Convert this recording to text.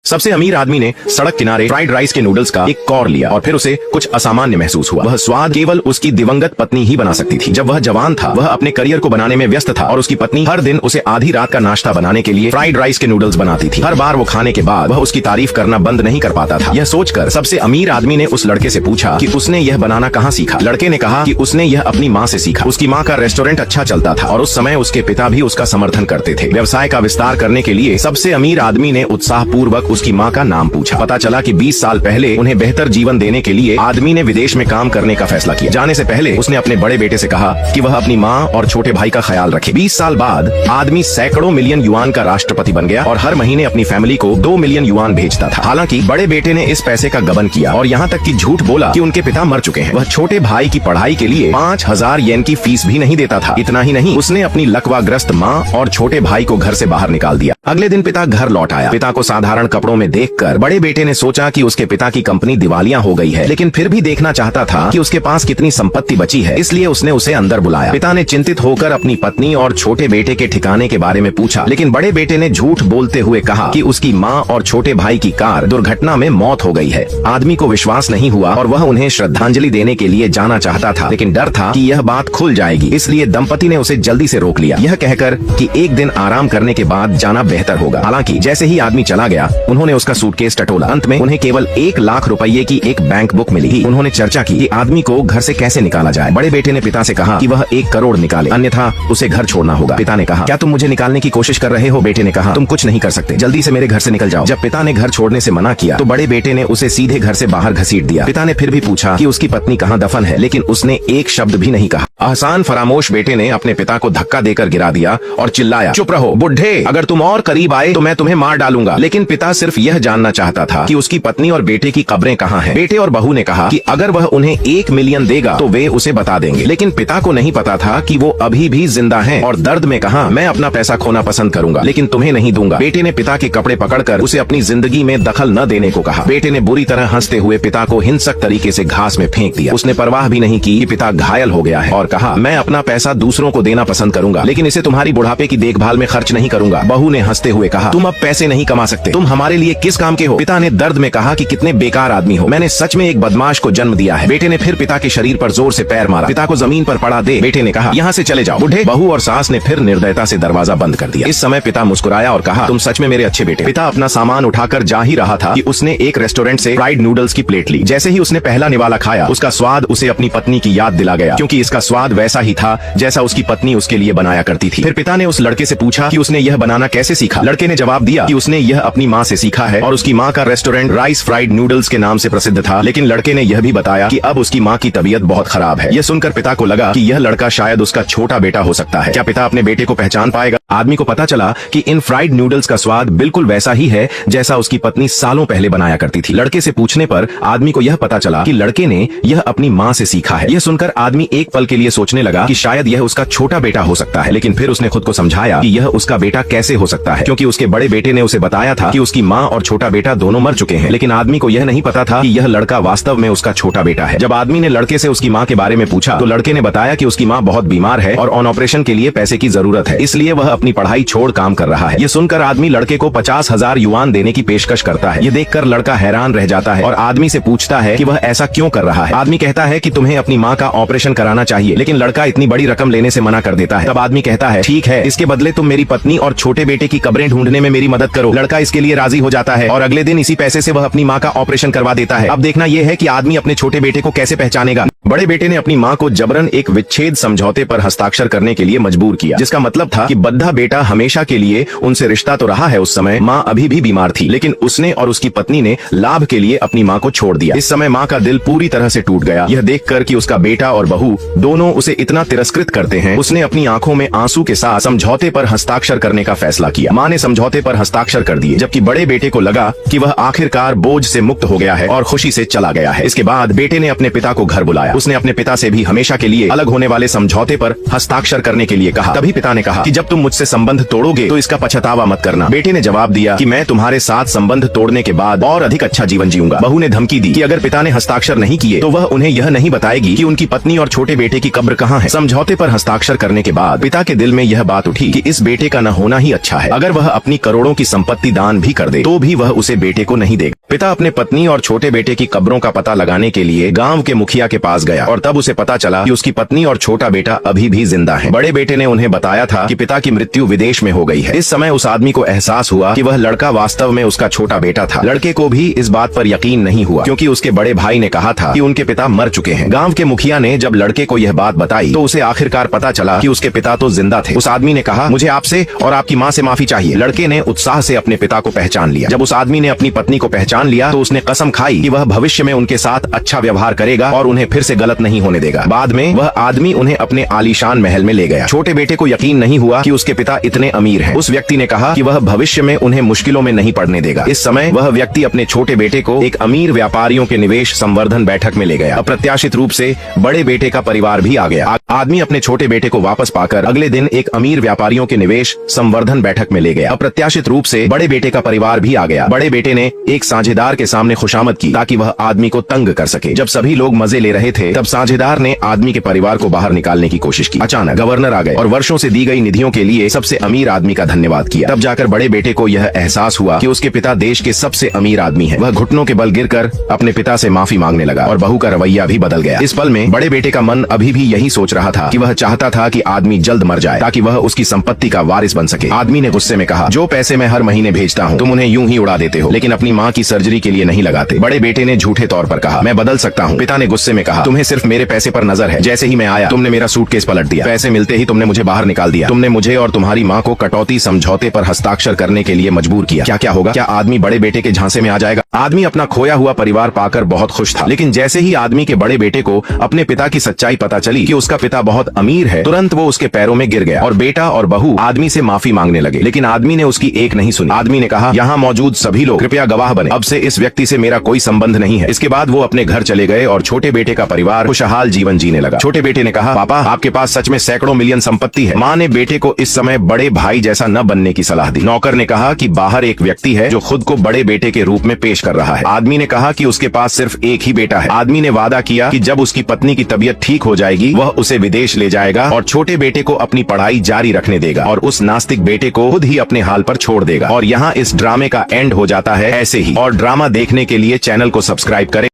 सबसे अमीर आदमी ने सड़क किनारे फ्राइड राइस के नूडल्स का एक कौर लिया और फिर उसे कुछ असामान्य महसूस हुआ। वह स्वाद केवल उसकी दिवंगत पत्नी ही बना सकती थी। जब वह जवान था, वह अपने करियर को बनाने में व्यस्त था और उसकी पत्नी हर दिन उसे आधी रात का नाश्ता बनाने के लिए फ्राइड राइस के नूडल्स बनाती थी। हर बार वो खाने के बाद वह उसकी तारीफ करना बंद नहीं कर पाता था। यह सोचकर सबसे अमीर आदमी ने उस लड़के से पूछा कि उसने यह बनाना कहाँ सीखा। लड़के ने कहा कि उसने यह अपनी माँ से सीखा। उसकी माँ का रेस्टोरेंट अच्छा चलता था और उस समय उसके पिता भी उसका समर्थन करते थे। व्यवसाय का विस्तार करने के लिए सबसे अमीर आदमी ने उत्साह पूर्वक उसकी माँ का नाम पूछा। पता चला कि 20 साल पहले उन्हें बेहतर जीवन देने के लिए आदमी ने विदेश में काम करने का फैसला किया। जाने से पहले उसने अपने बड़े बेटे से कहा कि वह अपनी माँ और छोटे भाई का ख्याल रखे। 20 साल बाद आदमी सैकड़ों मिलियन युआन का राष्ट्रपति बन गया और हर महीने अपनी फैमिली को 2 मिलियन युआन भेजता था। हालांकि बड़े बेटे ने इस पैसे का गबन किया और यहाँ तक कि झूठ बोला कि उनके पिता मर चुके हैं। वह छोटे भाई की पढ़ाई के लिए 5000 येन की फीस भी नहीं देता था। इतना ही नहीं, उसने अपनी लकवाग्रस्त माँ और छोटे भाई को घर से बाहर निकाल दिया। अगले दिन पिता घर लौट आया। पिता को साधारण कपड़ों में देखकर बड़े बेटे ने सोचा कि उसके पिता की कंपनी दिवालिया हो गई है, लेकिन फिर भी देखना चाहता था कि उसके पास कितनी संपत्ति बची है, इसलिए उसने उसे अंदर बुलाया। पिता ने चिंतित होकर अपनी पत्नी और छोटे बेटे के ठिकाने के बारे में पूछा, लेकिन बड़े बेटे ने झूठ बोलते हुए कहा कि उसकी माँ और छोटे भाई की कार दुर्घटना में मौत हो गई है। आदमी को विश्वास नहीं हुआ और वह उन्हें श्रद्धांजलि देने के लिए जाना चाहता था, लेकिन डर था कि यह बात खुल जाएगी, इसलिए दंपति ने उसे जल्दी से रोक लिया, यह कहकर कि एक दिन आराम करने के बाद जाना बेहतर होगा। हालांकि जैसे ही आदमी चला गया, उन्होंने उसका सूटकेस टटोला। अंत में उन्हें केवल 1 लाख रुपए की एक बैंक बुक मिली। उन्होंने चर्चा की कि आदमी को घर से कैसे निकाला जाए। बड़े बेटे ने पिता से कहा कि वह 1 करोड़ निकाले, अन्यथा उसे घर छोड़ना होगा। पिता ने कहा, क्या तुम मुझे निकालने की कोशिश कर रहे हो? बेटे ने कहा, तुम कुछ नहीं कर सकते, जल्दी से मेरे घर से निकल जाओ। जब पिता ने घर छोड़ने से मना किया तो बड़े बेटे ने उसे सीधे घर से बाहर घसीट दिया। पिता ने फिर भी पूछा कि उसकी पत्नी कहाँ दफन है, लेकिन उसने एक शब्द भी नहीं कहा। आसान फरामोश बेटे ने अपने पिता को धक्का देकर गिरा दिया और चिल्लाया, चुप रहो बुढ़े, अगर तुम और करीब आए तो मैं तुम्हें मार डालूंगा। लेकिन पिता सिर्फ यह जानना चाहता था कि उसकी पत्नी और बेटे की कब्रें कहाँ हैं। बेटे और बहू ने कहा कि अगर वह उन्हें 1 मिलियन देगा तो वे उसे बता देंगे, लेकिन पिता को नहीं पता था कि वो अभी भी जिंदा हैं और दर्द में कहा, मैं अपना पैसा खोना पसंद करूंगा, लेकिन तुम्हें नहीं दूंगा। बेटे ने पिता के कपड़े पकड़कर उसे अपनी जिंदगी में दखल न देने को कहा। बेटे ने बुरी तरह हंसते हुए पिता को हिंसक तरीके से घास में फेंक दिया। उसने परवाह भी नहीं की कि पिता घायल हो गया है और कहा, मैं अपना पैसा दूसरों को देना पसंद करूंगा, लेकिन इसे तुम्हारी बुढ़ापे की देखभाल में खर्च नहीं करूंगा। बहू ने हंसते हुए कहा, तुम अब पैसे नहीं कमा सकते, तुम हमारे लिए किस काम के हो? पिता ने दर्द में कहा कि कितने बेकार आदमी हो, मैंने सच में एक बदमाश को जन्म दिया है। बेटे ने फिर पिता के शरीर पर जोर से पैर मारा। पिता को जमीन पर पड़ा दे बेटे ने कहा, यहाँ से चले जाओ बूढ़े। बहू और सास ने फिर निर्दयता से दरवाजा बंद कर दिया। इस समय पिता मुस्कुराया और कहा, तुम सच में मेरे अच्छे बेटे। पिता अपना सामान उठाकर जा ही रहा था कि उसने एक रेस्टोरेंट से फ्राइड नूडल्स की प्लेट ली। जैसे ही उसने पहला निवाला खाया, उसका स्वाद उसे अपनी पत्नी की याद दिला गया, क्योंकि इसका स्वाद वैसा ही था जैसा उसकी पत्नी उसके लिए बनाया करती थी। फिर पिता ने उस लड़के से पूछा कि उसने यह बनाना कैसे सीखा। लड़के ने जवाब दिया कि उसने यह अपनी माँ से सीखा है और उसकी माँ का रेस्टोरेंट राइस फ्राइड नूडल्स के नाम से प्रसिद्ध था। लेकिन लड़के ने यह भी बताया कि अब उसकी माँ की तबीयत बहुत खराब है। यह सुनकर पिता को लगा कि यह लड़का शायद उसका छोटा बेटा हो सकता है। क्या पिता अपने बेटे को पहचान पाएगा? आदमी को पता चला कि इन फ्राइड नूडल्स का स्वाद बिल्कुल वैसा ही है जैसा उसकी पत्नी सालों पहले बनाया करती थी। लड़के से पूछने पर आदमी को यह पता चला कि लड़के ने यह अपनी माँ से सीखा है। यह सुनकर आदमी एक पल के लिए सोचने लगा कि शायद यह उसका छोटा बेटा हो सकता है, लेकिन फिर उसने खुद को समझाया कि यह उसका बेटा कैसे हो सकता है, क्योंकि उसके बड़े बेटे ने उसे बताया था कि उसकी माँ और छोटा बेटा दोनों मर चुके हैं। लेकिन आदमी को यह नहीं पता था कि यह लड़का वास्तव में उसका छोटा बेटा है। जब आदमी ने लड़के से उसकी माँ के बारे में पूछा तो लड़के ने बताया कि उसकी माँ बहुत बीमार है और ऑन ऑपरेशन के लिए पैसे की जरूरत है, इसलिए वह अपनी पढ़ाई छोड़ काम कर रहा है। यह सुनकर आदमी लड़के को 50,000 युआन देने की पेशकश करता है। यह देखकर लड़का हैरान रह जाता है और आदमी से पूछता है कि वह ऐसा क्यों कर रहा है। आदमी कहता है कि तुम्हें अपनी माँ का ऑपरेशन कराना चाहिए, लेकिन लड़का इतनी बड़ी रकम लेने से मना कर देता है। तब आदमी कहता है, ठीक है, इसके बदले तुम मेरी पत्नी और छोटे बेटे की कब्रें ढूंढने में मेरी मदद करो। लड़का इसके लिए राजी हो जाता है और अगले दिन इसी पैसे से वह अपनी माँ का ऑपरेशन करवा देता है। अब देखना यह है कि आदमी अपने छोटे बेटे को कैसे पहचानेगा। बड़े बेटे ने अपनी माँ को जबरन एक विच्छेद समझौते पर हस्ताक्षर करने के लिए मजबूर किया, जिसका मतलब था कि बद्धा बेटा हमेशा के लिए उनसे रिश्ता तो रहा है। उस समय माँ अभी भी बीमार थी, लेकिन उसने और उसकी पत्नी ने लाभ के लिए अपनी माँ को छोड़ दिया। इस समय माँ का दिल पूरी तरह से टूट गया। यह देखकर कि उसका बेटा और बहू दोनों उसे इतना तिरस्कृत करते हैं, उसने अपनी आंखों में आंसू के साथ समझौते पर हस्ताक्षर करने का फैसला किया। माँ ने समझौते पर हस्ताक्षर कर दिए, जबकि बड़े बेटे को लगा कि वह आखिरकार बोझ से मुक्त हो गया है और खुशी से चला गया है। इसके बाद बेटे ने अपने पिता को घर बुलाया। उसने अपने पिता से भी हमेशा के लिए अलग होने वाले समझौते पर हस्ताक्षर करने के लिए कहा। तभी पिता ने कहा कि जब तुम मुझसे संबंध तोड़ोगे तो इसका पछतावा मत करना। बेटे ने जवाब दिया कि मैं तुम्हारे साथ संबंध तोड़ने के बाद और अधिक अच्छा जीवन जीऊंगा। बहू ने धमकी दी कि अगर पिता ने हस्ताक्षर नहीं किए तो वह उन्हें यह नहीं बताएगी कि उनकी पत्नी और छोटे बेटे की कब्र कहाँ है। समझौते पर हस्ताक्षर करने के बाद पिता के दिल में यह बात उठी कि इस बेटे का न होना ही अच्छा है। अगर वह अपनी करोड़ों की संपत्ति दान भी कर दे तो भी वह उसे बेटे को नहीं देगा। पिता अपने पत्नी और छोटे बेटे की कब्रों का पता लगाने के लिए गांव के मुखिया के पास गया और तब उसे पता चला कि उसकी पत्नी और छोटा बेटा अभी भी जिंदा हैं। बड़े बेटे ने उन्हें बताया था कि पिता की मृत्यु विदेश में हो गई है। इस समय उस आदमी को एहसास हुआ कि वह लड़का वास्तव में उसका छोटा बेटा था। लड़के को भी इस बात पर यकीन नहीं हुआ क्योंकि उसके बड़े भाई ने कहा था कि उनके पिता मर चुके हैं। गांव के मुखिया ने जब लड़के को यह बात बताई तो उसे आखिरकार पता चला कि उसके पिता तो जिंदा थे। उस आदमी ने कहा, मुझे आपसे और आपकी माँ से माफी चाहिए। लड़के ने उत्साह से अपने पिता को पहचान लिया। जब उस आदमी ने अपनी पत्नी को पहचान लिया तो उसने कसम खाई कि वह भविष्य में उनके साथ अच्छा व्यवहार करेगा और उन्हें फिर से गलत नहीं होने देगा। बाद में वह आदमी उन्हें अपने आलीशान महल में ले गया। छोटे बेटे को यकीन नहीं हुआ कि उसके पिता इतने अमीर हैं। उस व्यक्ति ने कहा कि वह भविष्य में उन्हें मुश्किलों में नहीं पड़ने देगा। इस समय वह व्यक्ति अपने छोटे बेटे को एक अमीर व्यापारियों के निवेश संवर्धन बैठक में ले गया। अप्रत्याशित रूप से बड़े बेटे का परिवार भी आ गया। आदमी अपने छोटे बेटे को वापस पाकर अगले दिन एक अमीर व्यापारियों के निवेश संवर्धन बैठक में ले गया। अप्रत्याशित रूप से बड़े बेटे का परिवार भी आ गया। बड़े बेटे ने एक साझेदार के सामने खुशामद की ताकि वह आदमी को तंग कर सके। जब सभी लोग मजे ले रहे थे तब साझेदार ने आदमी के परिवार को बाहर निकालने की कोशिश की। अचानक गवर्नर आ गए और वर्षों से दी गई निधियों के लिए सबसे अमीर आदमी का धन्यवाद किया। तब जाकर बड़े बेटे को यह एहसास हुआ कि उसके पिता देश के सबसे अमीर आदमी है। वह घुटनों के बल गिरकर अपने पिता से माफी मांगने लगा और बहू का रवैया भी बदल गया। इस पल में बड़े बेटे का मन अभी भी यही सोच रहा था कि वह चाहता था कि आदमी जल्द मर जाए ताकि वह उसकी संपत्ति का वारिस बन सके। आदमी ने गुस्से में कहा, जो पैसे मैं हर महीने भेजता हूँ तुम उन्हें यूं ही उड़ा देते हो, लेकिन अपनी माँ की सर्जरी के लिए नहीं लगाते। बड़े बेटे ने झूठे तौर पर कहा, मैं बदल सकता हूँ। पिता ने गुस्से में कहा, तुम्हें सिर्फ मेरे पैसे पर नजर है। जैसे ही मैं आया तुमने मेरा सूटकेस पलट दिया। पैसे मिलते ही तुमने मुझे बाहर निकाल दिया। तुमने मुझे और तुम्हारी माँ को कटौती समझौते पर हस्ताक्षर करने के लिए मजबूर किया। क्या क्या होगा? क्या आदमी बड़े बेटे के झांसे में आ जाएगा? आदमी अपना खोया हुआ परिवार पाकर बहुत खुश था, लेकिन जैसे ही आदमी के बड़े बेटे को अपने पिता की सच्चाई पता चली कि उसका पिता बहुत अमीर है, तुरंत वो उसके पैरों में गिर गया और बेटा और बहू आदमी से माफी मांगने लगे। लेकिन आदमी ने उसकी एक नहीं सुनी। आदमी ने कहा, यहाँ मौजूद सभी लोग कृपया गवाह बने। अब से इस व्यक्ति से मेरा कोई संबंध नहीं है। इसके बाद वो अपने घर चले गए और छोटे बेटे का परिवार खुशहाल जीवन जीने लगा। छोटे बेटे ने कहा, पापा आपके पास सच में सैकड़ों मिलियन संपत्ति है। माँ ने बेटे को इस समय बड़े भाई जैसा न बनने की सलाह दी। नौकर ने कहा कि बाहर एक व्यक्ति है जो खुद को बड़े बेटे के रूप में पेश कर रहा है। आदमी ने कहा कि उसके पास सिर्फ एक ही बेटा है। आदमी ने वादा किया कि जब उसकी पत्नी की तबीयत ठीक हो जाएगी वह उसे विदेश ले जाएगा और छोटे बेटे को अपनी पढ़ाई जारी रखने देगा और उस नास्तिक बेटे को खुद ही अपने हाल पर छोड़ देगा। और यहाँ इस ड्रामे का एंड हो जाता है ऐसे ही। और ड्रामा देखने के लिए चैनल को सब्सक्राइब करें।